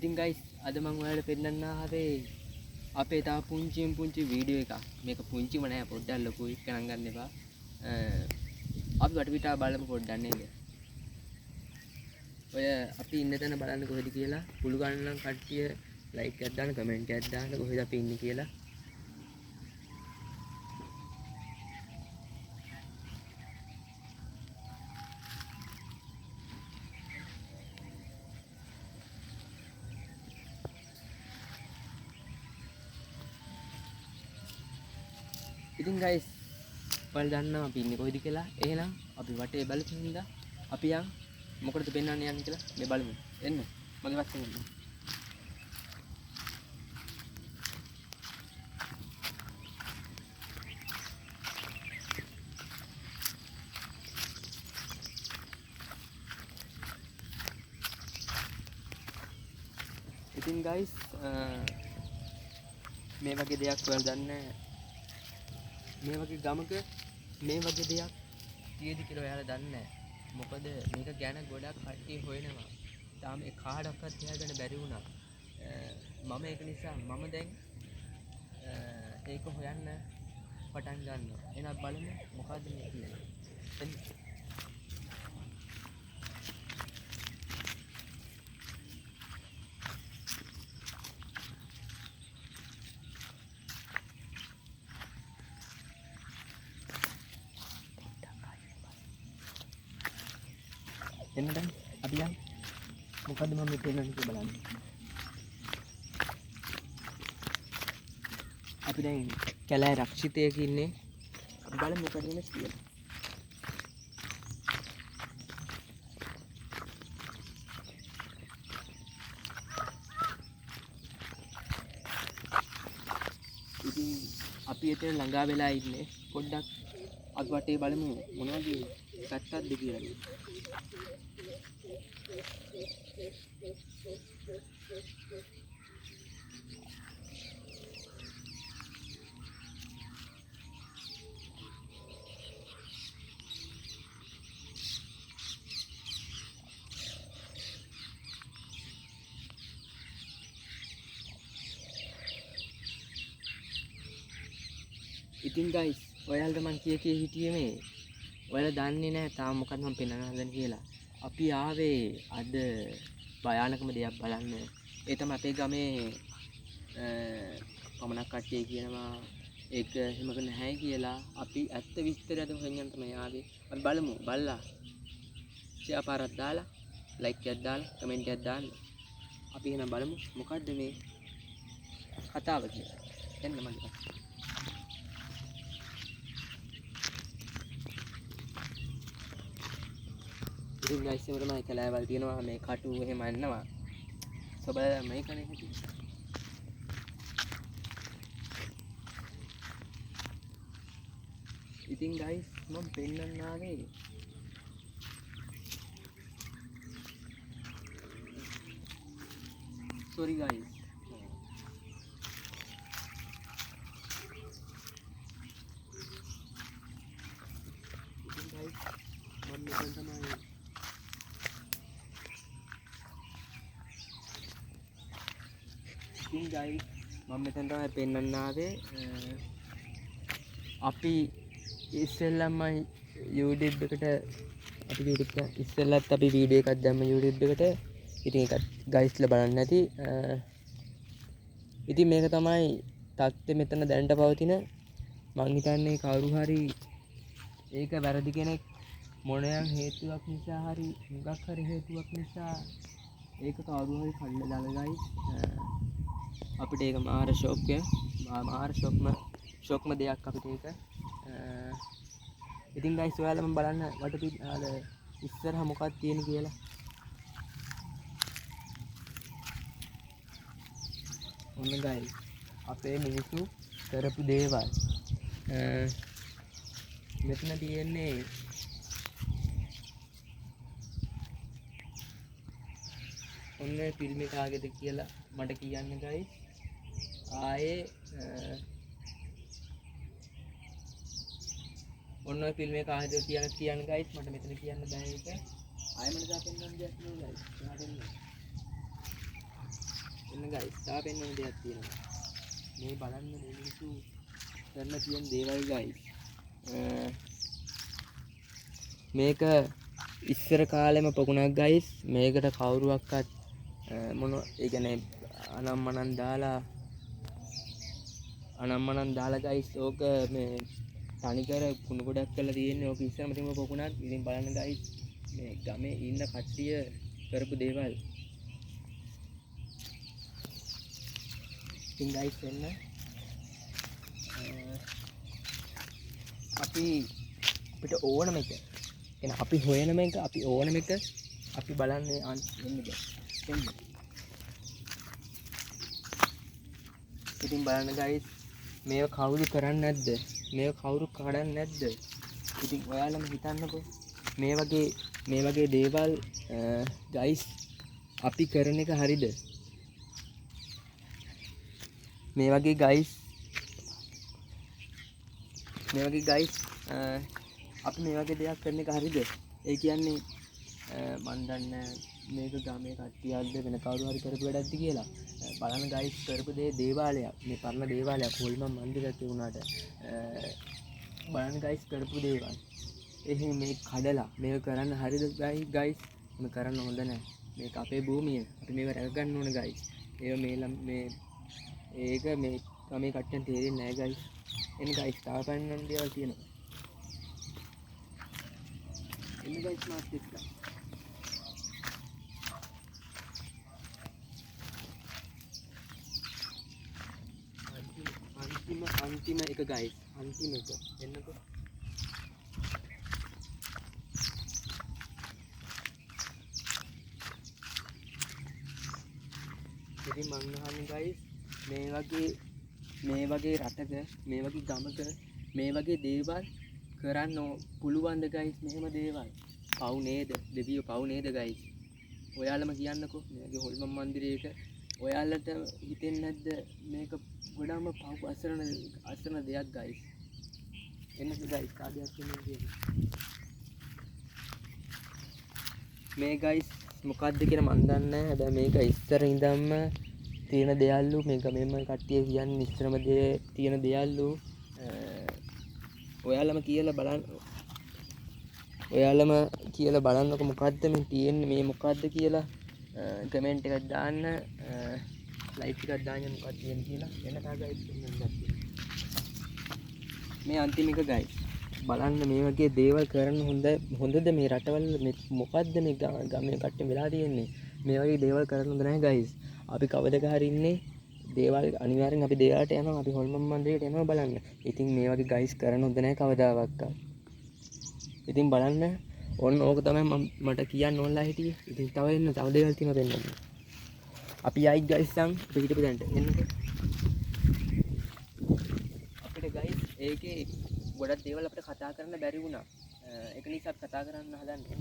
ඉතින් ගයිස් අද මම ඔයාලට පෙන්නන්න ආවේ අපේ තා පුංචි වීඩියෝ එකක්. මේක පුංචිම නෑ පොඩ්ඩක් ලොකුයි ගණන් ගන්න එපා. අපි වටපිටාව බලමු පොඩ්ඩක් නේද? ඔය අපි ඉන්න තැන බලන්න කොහෙද කියලා පුළුවන් නම් කට්ටිය ලයික් එකක් දාන්න කමෙන්ට් එකක් දාන්න කොහෙද අපි ඉන්නේ කියලා. ඉතින් guys ඔයාලා දන්නවා අපි ඉන්නේ කොහෙද කියලා. එහෙනම් අපි වටේ බලමු හින්දා අපි යන් මොකටද පෙන්වන්න යන්නේ කියලා මේ බලමු. එන්න මගේ වත්තෙන් එන්න. ඉතින් guys මේ වගේ දෙයක් ඔයාලා දන්නේ මේ වගේ ගමක මේ වගේ දෙයක් තියෙද කියලා ඔයාලා දන්නේ නැහැ. මොකද මේක ගැන ගොඩක් කට්ටිය හොයනවා. තාම ඒ කාඩක්වත් හොයාගන්න බැරි වුණා. මම ඒක නිසා මම දැන් ඒක හොයන්න පටන් ගන්නවා. එහෙනම් බලමු මොකද්ද මේ කියන්නේ. එන්න දැන් අපි යන් මොකද්ද මම මේ පෙන්නන්නේ කියලා බලන්න. අපි දැන් කැලෑ රක්ෂිතයක ඉන්නේ. අපි බලමු මොකද වෙන්නේ කියලා. ඉතින් අපි එතන ළඟා වෙලා ඉන්නේ. පොඩ්ඩක් අපි වටේ බලමු මොනවද පැත්තක්ද කියලා. ඉතින් guys ඔයාලට මං කිය හිටියේ මේ ඔයාලා දන්නේ නැහැ තාම මොකක්ද මම පෙන්වන්න හදන්නේ කියලා. අපි ආවේ අද භයානකම දෙයක් බලන්න. ඒ තමයි අපේ ගමේ පමණක් කට්ටිය කියනවා ඒක හිමක නැහැ කියලා. අපි ඇත්ත විස්තරය අද හොයන්න තමයි ආවේ. අපි බලමු. බලලා ෂෙයා පාරක් දාලා ලයික් එකක් දාලා කමෙන්ට් එකක් දාන්න. අපි එහෙනම් බලමු මොකද්ද මේ කතාව කියලා. එන්න මගේ. ඉතින් guys මේ තමයි කැලෑවල් තියෙනවා මේ කටු එහෙම යනවා. සබල මේකනේ හිටි. ඉතින් guys මම පෙන්නන්න ආවේ sorry guys ඉතින් guys මම මෙතන තමයි ඉතින් guys මම මෙතන තමයි පෙන්වන්න ආවේ අපි ඉස්සෙල්ලාම YouTube එකට අපි YouTube එක ඉස්සෙල්ලත් අපි වීඩියෝ එකක් දැම්ම YouTube එකට. ඉතින් ඒක guysලා බලන්න නැති. ඉතින් මේක තමයි තත්ත්වය මෙතන දැනට පවතින. මං හිතන්නේ කවුරු හරි ඒක වැරදි කෙනෙක් මොනයම් හේතුවක් නිසා හරි මොකක් හරි හේතුවක් නිසා ඒක කවුරු හරි කඩලා දාලා guys අපිට ඒක මාර ෂොක් එක මාර ෂොක්ම දෙයක් අපිට ඒක. ඉතින් guys ඔයාලම බලන්න වටපිට ඉස්සරහ මොකක්ද තියෙන්නේ කියලා. ඔන්න guys අපේ මිනිස්සු කරපු දේවල් මෙතන තියෙන්නේ ඔන්න ෆිල්ම් එක ආගේද කියලා මට කියන්න guys. ආයේ ඔන්න ඔය ෆිල්ම් එක ආයෙත් කියන්න guys මට මෙතන කියන්න බෑ ඒක. ආයෙ මට දාපෙන්නන්න දෙයක් නෑ guys. එහාට එන්න. ගයිස්. තා පෙන්වන්න දෙයක් තියෙනවා. මේ බලන්න මේ මිනිස්සු කරලා තියෙන දේවල් ගයිස්. මේක ඉස්සර කාලෙම පොකුණක් ගයිස්. මේකට කවුරුවක්වත් මොන ඒ කියන්නේ අනම්මනම් දාලා ගයිස්. ඕක මේ තනිකර කුණු ගොඩක් කරලා තියෙන්නේ. ඕක ඉස්සරම තිබුණ පොකුණක්. ඉතින් බලන්න ගයිස් මේ ගමේ ඉන්න කට්ටිය කරපු දේවල්. ඉතින් ගයිස් එන්න අපිට ඕනම එක එන අපි හොයනම එක අපි ඕනම එක අපි බලන්නේ එන්නද එන්න. ඉතින් බලන්න ගයිස් මේව කවුරු කරන්නේ නැද්ද? මේව කවුරු කඩන්නේ නැද්ද? ඉතින් ඔයාලම හිතන්නකෝ මේ වගේ දේවල් ගයිස් අපි කරන එක හරිද? මේ වගේ ගයිස් අපි මේ වගේ දෙයක් කරන එක හරිද? ඒ කියන්නේ මන් දන්නේ මේක ගමේ කට්ටියක්ද වෙන කවුරු හරි කරපු වැඩක්ද කියලා. බලන්න ගයිස් කරපු දේවාලයක් මේ පරණ දේවාලයක් හොල්මන් මන්දිරයක් වුණාට බලන්න ගයිස් කරපු දේවල්. එහෙනම් මේ කඩලා මේක කරන්න හරිද ගයිස්? මේ කරන්න හොඳ නැහැ. මේක අපේ භූමිය. අපි මේක රැක ගන්න ඕන ගයිස්. ඒක ඒක මේ ගමේ කට්ටියන් තේරෙන්නේ නැහැ ගයිස්. එන්න ගයිස් තා පෙන්වන්න දේවල් තියෙනවා. එන්න ගයිස් මාත් එක්ක. අන්තිම එක ගයිස්. අන්තිම එක. එන්නකෝ. ඉතින් මං අහන්නේ ගයිස් මේ වගේ රටක මේ වගේ ගමක මේ වගේ දේවල් කරන්න පුළුවන්ද ගයිස්? මෙහෙම දේවල් පව් නේද? දෙවියෝ පව් නේද ගයිස්? ඔයාලම කියන්නකෝ මේ වගේ හොල්මන් මන්දිරයක ඔයාලට හිතෙන්නේ නැද්ද මේක ගොඩාම පව් අසරණ දෙයක් ගයිස්? එන්නද ගයිස් කාඩයක් කියන්නේ මේ ගයිස් මොකක්ද කියලා මන් දන්නේ නැහැ. හැබැයි මේක ඉස්සර ඉඳන්ම තියෙන දෙයල්ලු. මේක මෙන්න කට්ටිය කියන්නේ ඉස්සරම තියෙන දෙයල්ලු. ඔයාලම කියලා බලන්නකො මොකද්ද මේ තියෙන්නේ මේ මොකද්ද කියලා කමෙන්ට් එකක් දාන්න. ලයික් එකක් දාන්න මොකක්ද තියෙන්නේ කියලා. එන්න තා ගයිස් මේ අන්තිම එක ගයිස්. බලන්න මේ වගේ දේවල් කරන්න හොඳද මේ රටවල? මොකද්ද මේ ගමේ කට්ටිය වෙලා තියෙන්නේ? මේ වගේ දේවල් කරන්න හොඳ නැහැ ගයිස්. අපි කවදක හරි ඉන්නේ දේවල් අනිවාර්යෙන් අපි දේවල්ට යනවා. අපි හොල්මන් මන්දිරයට යනවා බලන්න. ඉතින් මේ වගේ ගයිස් කරන්න හොඳ නැහැ කවදාවත්. ඉතින් බලන්න ඕක තමයි මට කියන්න ඕනලා හිටියේ. ඉතින් තව දේවල් තියෙනවා දෙන්න. අපි යයි ගයිස් අපි හිටපු දැන්ට එන්නකෝ. අපිට ගයිස් ඒකේ ගොඩක් දේවල් අපිට කතා කරන්න බැරි වුණා. ඒක නිසා අපි කතා කරන්න හදන්නේ.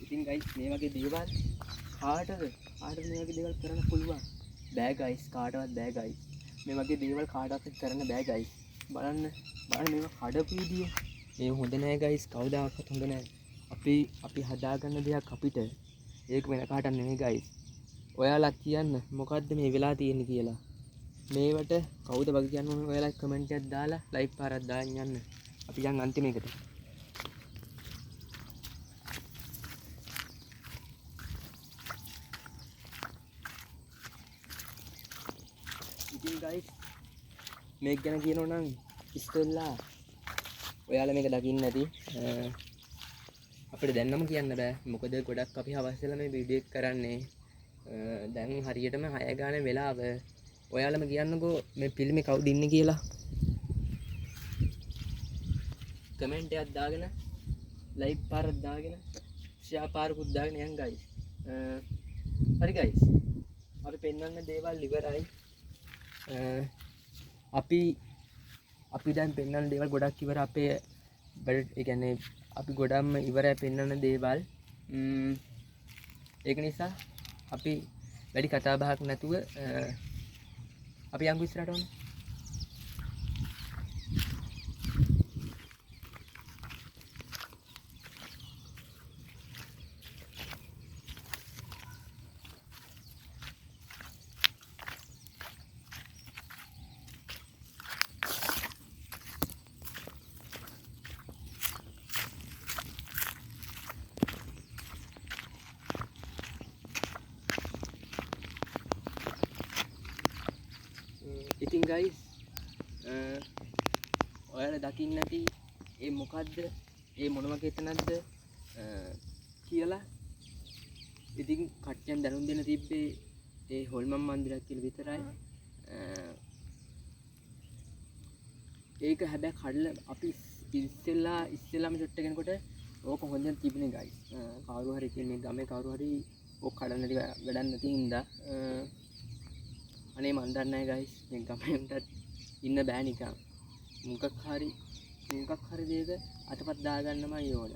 ඉතින් ගයිස් මේ වගේ දේවල් කාටද මේ වගේ දේවල් කරන්න පුළුවන්? බෑ ගයිස්. කාටවත් බෑ ගයිස්. මේ වගේ දේවල් කාටවත් කරන්න බෑ ගයිස්. බලන්න මේවා කඩපු විදිය මේ හොඳ නෑ ගයිස්. කවදාවත් හොඳ නෑ. අපි හදාගන්න දෙයක් අපිට ඒක වෙන කාටවත් නෙමෙයි ගයිස්. ඔයාලා කියන්න මොකද්ද මේ වෙලා තියෙන්නේ කියලා. මේවට කවුද වගේ කියන්න ඕනේ? ඔයාලා කමෙන්ට් එකක් දාලා ලයික් පාරක් දාන්න යන්න. අපි යන් අන්තිම එකට. ඉතින් ගයිස් මේක ගැන කියනවා නම් ඉස්සෙල්ලා ඔයාලා මේක දකින්න ඇති. අපිට දැන්නම කියන්න බෑ. මොකද ගොඩක් අපි හවස් වෙලා මේ වීඩියෝ එක කරන්නේ. දැන් හරියටම 6 ගාන වෙලාව. ඔයාලම කියන්නකෝ මේ ෆිල්මේ කවුද ඉන්නේ කියලා. කමෙන්ට් එකක් දාගෙන ලයික් පාරක් දාගෙන ෂෙයා පාරකුත් දාගෙන යන් ගයිස්. හරි ගයිස්. අපි පෙන්වන්න දේවල් ඉවරයි. අපි දැන් පෙන්වන්න දේවල් ගොඩක් ඉවර. අපේ ඒ කියන්නේ අපි ගොඩක්ම ඉවරයි පෙන්වන දේවල්. ඒක නිසා අපි වැඩි කතා බහක් නැතුව අපි යන්කු ඉස්සරහට ඕන. ඉතින් ගයිස් ඔයාලා දකින්න ඇති ඒ මොකද්ද ඒ මොන වගේ තැනක්ද කියලා. ඉතින් කට්ටියන් දැනුම් දෙන්න තිබ්බේ ඒ හොල්මන් මන්දිරයක් කියලා විතරයි. ඒක හැබැයි කඩලා අපි ඉස්සෙල්ලාම ෂොට් එකනකොට ඕක හොඳට තිබුණේ ගයිස්. කවුරු හරි කියන්නේ ගමේ කවුරු හරි ඕක කඩන්න ටික වැඩක් නැති හින්දා අනේ මන් දන්නේ නැහැ ගයිස්. මේ ගමෙන්ටත් ඉන්න බෑ නිකන්. මොකක් හරි දෙයක අතපත් දාගන්නමයි ඕන.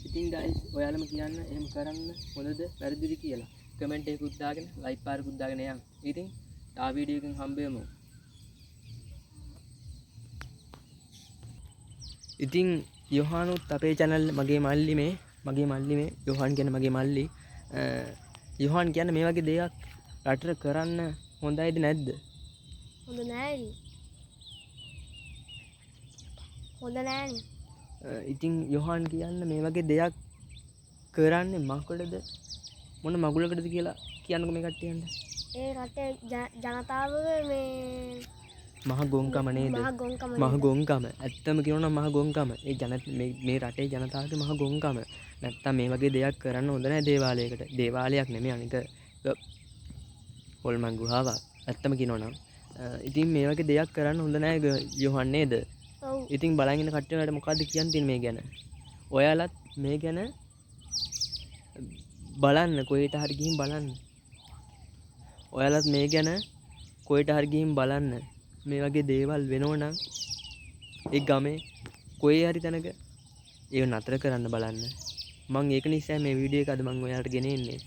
ඉතින් ගයිස් ඔයාලම කියන්න එහෙම කරන්න හොඳද වැරදිද කියලා. කමෙන්ට් එකකුත් දාගෙන ලයික් පාරකුත් දාගෙන යන්න. ඉතින් තා වීඩියෝ එකකින් හම්බෙමු. ඉතින් යොහානුත් අපේ channel මගේ මල්ලි මේ යොහාන් කියන මගේ මල්ලි. යොහාන් කියන්නේ මේ වගේ දෙයක් රටට කරන්න හොඳයිද නැද්ද? හොඳ නෑනේ. හොඳ නෑනේ. ඉතින් යොහාන් කියන්න මේ වගේ දෙයක් කරන්නේ මකටද මොන මගුලකටද කියලා කියන්නකෝ මේ කට්ටියන්ට. ඒ රටේ ජනතාව මේ මහ ගොංකම නේද? මහ ගොංකම. ඇත්තම කියනොනම් මහ ගොංකම. මේ රටේ ජනතාවගේ මහ ගොංකම. නැත්තම් මේ වගේ දෙයක් කරන්න හොඳ නෑ දේවාලයකට. දේවාලයක් නෙමෙයි අනික හොල්මන් ගුහාවක්. ඇත්තම කියනොනම්. ඉතින් මේ වගේ දෙයක් කරන්න හොඳ නෑ යොහන් නේද? ඔව්. ඉතින් බලන් ඉන්න කට්ටියට මොකද්ද කියන්න තියෙන්නේ මේ ගැන? ඔයාලත් මේ ගැන බලන්න කොහෙට හරි ගිහින් බලන්න. ඔයාලත් මේ ගැන කොහෙට හරි ගිහින් බලන්න. මේ වගේ දේවල් වෙනවනම් ඒ ගමේ කොහේ හරි තැනක ඒක නතර කරන්න බලන්න. මම ඒක නිසා මේ වීඩියෝ එක අද මම ඔයාලට ගෙනෙන්නේ.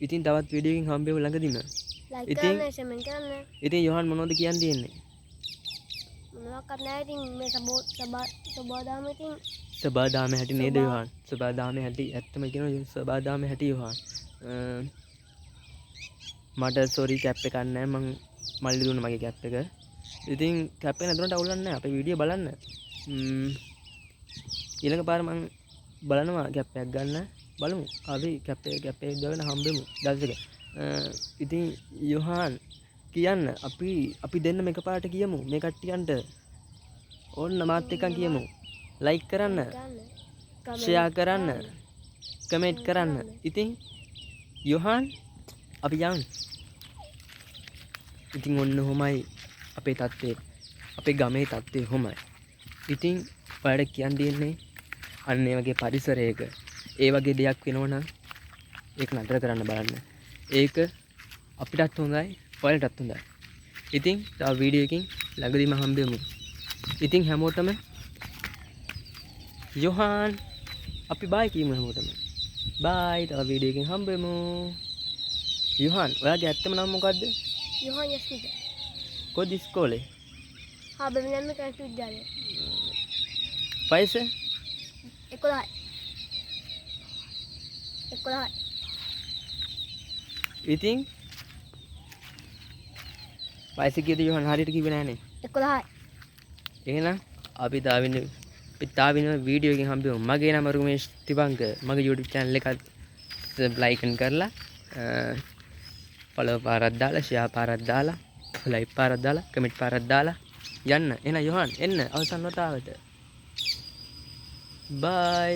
ඉතින් තවත් වීඩියෝ එකකින් හම්බෙමු ළඟදීම. ලයික් කරන්න, කමෙන්ට් කරන්න. ඉතින් යොහන් මොනවද කියන්න තියෙන්නේ? මොනවාක්වත් නැහැ. ඉතින් මේ සබදාම ඉතින් සබදාම හැටි නේද යොහන්? සබදාම හැටි ඇත්තම කියනවා සබදාම හැටි යොහන්. මට සෝරි කැප් එකක් නැහැ. මං මල්ලි දුන්න මගේ කැප් එක. ඉතින් කැප් එක නැතුනට අවුලක් නැහැ. අපේ වීඩියෝ බලන්න. ඊළඟ පාර මං බලනවා කැප් එකක් ගන්න. බලමු. අපි කැප් එක දාගෙන හම්බෙමු දවසක. ඉතින් යොහන් කියන්න අපි දෙන්නම එකපාරට කියමු මේ කට්ටියන්ට. ඕන්න මාත් එක්ක කියමු. ලයික් කරන්න, ෂෙයා කරන්න, කමෙන්ට් කරන්න. ඉතින් යොහන් අපි යමු. ඉතින් ඔන්න ඔහොමයි අපේ තත්ත්වය. අපේ ගමේ තත්ත්වය ඔහොමයි. ඉතින් ඔයාලට කියන්න දෙන්නේ අන්න ඒ වගේ පරිසරයක ඒ වගේ දෙයක් වෙනවනම් ඒක නතර කරන්න බලන්න. ඒක අපිටත් හොඳයි, ඔයාලටත් හොඳයි. ඉතින් තව වීඩියෝ එකකින් ළඟදීම හම්බෙමු. ඉතින් හැමෝටම යොහාන් අපි බයි කියමු හැමෝටම. බයි. තව වීඩියෝ එකකින් හම්බෙමු. යොහාන් ඔයාගේ ඇත්තම නම මොකද්ද? යොහාන් යස්මිත. කොහොද ඉස්කෝලේ? බෙමිලන්ම කෘෂි විද්‍යාලය. වයස? 11යි. ඉතින් වයස කීයද යොහන් හරියට කිව්වේ නෑනේ. 11යි. එහෙනම් අපි තාවින වීඩියෝ එකකින් හම්බෙමු. මගේ නම රුමේෂ් තිබංග. මගේ YouTube channel එකත් ලයික් කරලා ෆලෝ පාරක් දාලා, ෂෙයා පාරක් දාලා, ලයික් පාරක් දාලා, කමෙන්ට් පාරක් දාලා යන්න. එහෙනම් යොහන් එන්න අවසන් වතාවට. බයි.